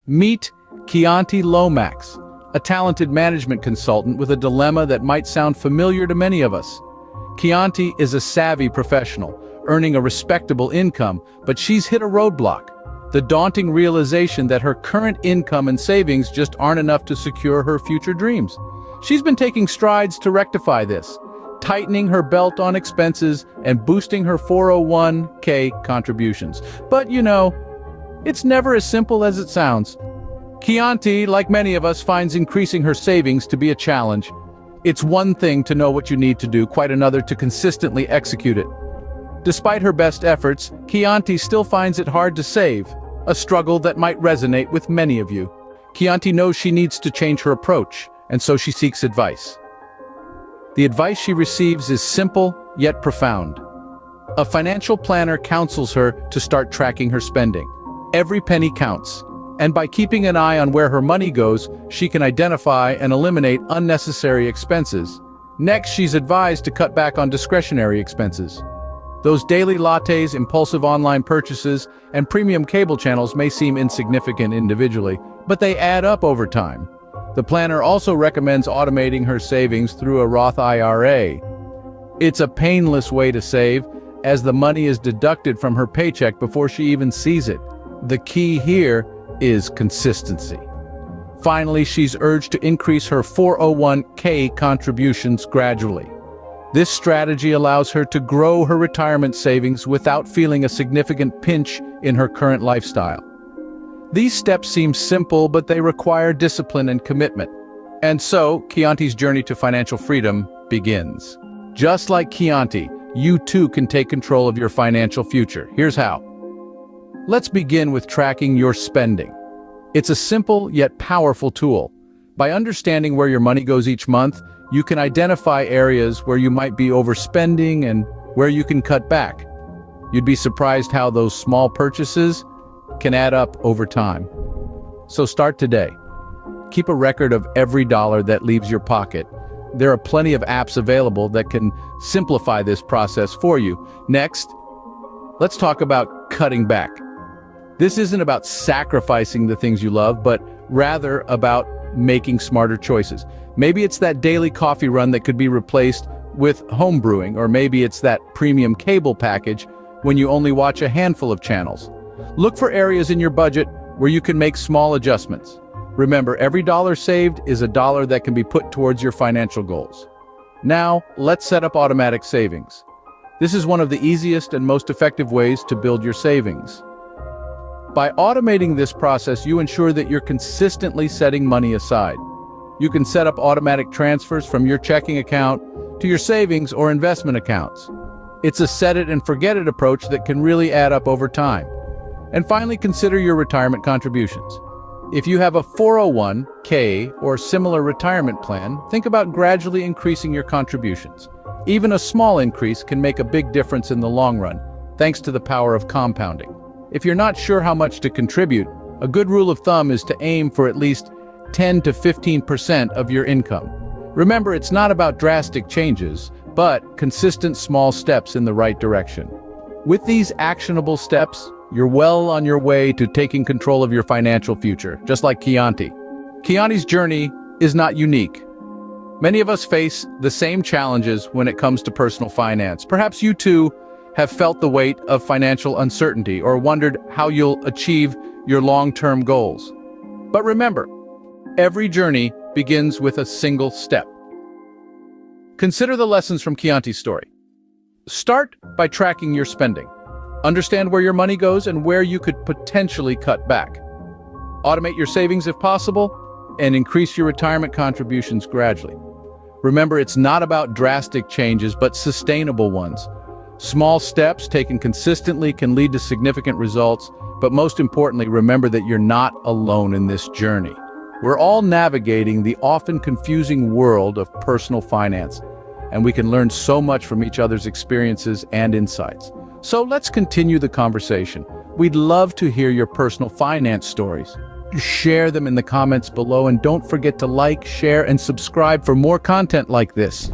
Meet Chianti Lomax, a talented management consultant with a dilemma that might sound familiar to many of us. Chianti is a savvy professional, earning a respectable income, but she's hit a roadblock: the daunting realization that her current income and savings just aren't enough to secure her future dreams. She's been taking strides to rectify this, tightening her belt on expenses and boosting her 401k contributions. But it's never as simple as it sounds. Chianti, like many of us, finds increasing her savings to be a challenge. It's one thing to know what you need to do, quite another to consistently execute it. Despite her best efforts, Chianti still finds it hard to save, a struggle that might resonate with many of you. Chianti knows she needs to change her approach, and so she seeks advice. The advice she receives is simple yet profound. A financial planner counsels her to start tracking her spending. Every penny counts, and by keeping an eye on where her money goes, she can identify and eliminate unnecessary expenses. Next, she's advised to cut back on discretionary expenses. Those daily lattes, impulsive online purchases, and premium cable channels may seem insignificant individually, but they add up over time. The planner also recommends automating her savings through a Roth IRA. It's a painless way to save, as the money is deducted from her paycheck before she even sees it. The key here is consistency. Finally, she's urged to increase her 401k contributions gradually. This strategy allows her to grow her retirement savings without feeling a significant pinch in her current lifestyle. These steps seem simple, but they require discipline and commitment. And so, Chianti's journey to financial freedom begins. Just like Chianti, you too can take control of your financial future. Here's how. Let's begin with tracking your spending. It's a simple yet powerful tool. By understanding where your money goes each month, you can identify areas where you might be overspending and where you can cut back. You'd be surprised how those small purchases can add up over time. So start today. Keep a record of every dollar that leaves your pocket. There are plenty of apps available that can simplify this process for you. Next, let's talk about cutting back. This isn't about sacrificing the things you love, but rather about making smarter choices. Maybe it's that daily coffee run that could be replaced with home brewing, or maybe it's that premium cable package when you only watch a handful of channels. Look for areas in your budget where you can make small adjustments. Remember, every dollar saved is a dollar that can be put towards your financial goals. Now, let's set up automatic savings. This is one of the easiest and most effective ways to build your savings. By automating this process, you ensure that you're consistently setting money aside. You can set up automatic transfers from your checking account to your savings or investment accounts. It's a set-it-and-forget-it approach that can really add up over time. And finally, consider your retirement contributions. If you have a 401k or similar retirement plan, think about gradually increasing your contributions. Even a small increase can make a big difference in the long run, thanks to the power of compounding. If you're not sure how much to contribute, a good rule of thumb is to aim for at least 10 to 15% of your income. Remember, it's not about drastic changes, but consistent small steps in the right direction. With these actionable steps, you're well on your way to taking control of your financial future, just like Chianti. Chianti's journey is not unique. Many of us face the same challenges when it comes to personal finance. Perhaps you too have felt the weight of financial uncertainty or wondered how you'll achieve your long-term goals. But remember, every journey begins with a single step. Consider the lessons from Chianti's story. Start by tracking your spending. Understand where your money goes and where you could potentially cut back. Automate your savings if possible, and increase your retirement contributions gradually. Remember, it's not about drastic changes, but sustainable ones. Small steps taken consistently can lead to significant results, but most importantly, remember that you're not alone in this journey. We're all navigating the often confusing world of personal finance, and we can learn so much from each other's experiences and insights. So let's continue the conversation. We'd love to hear your personal finance stories. Share them in the comments below, and don't forget to like, share, and subscribe for more content like this.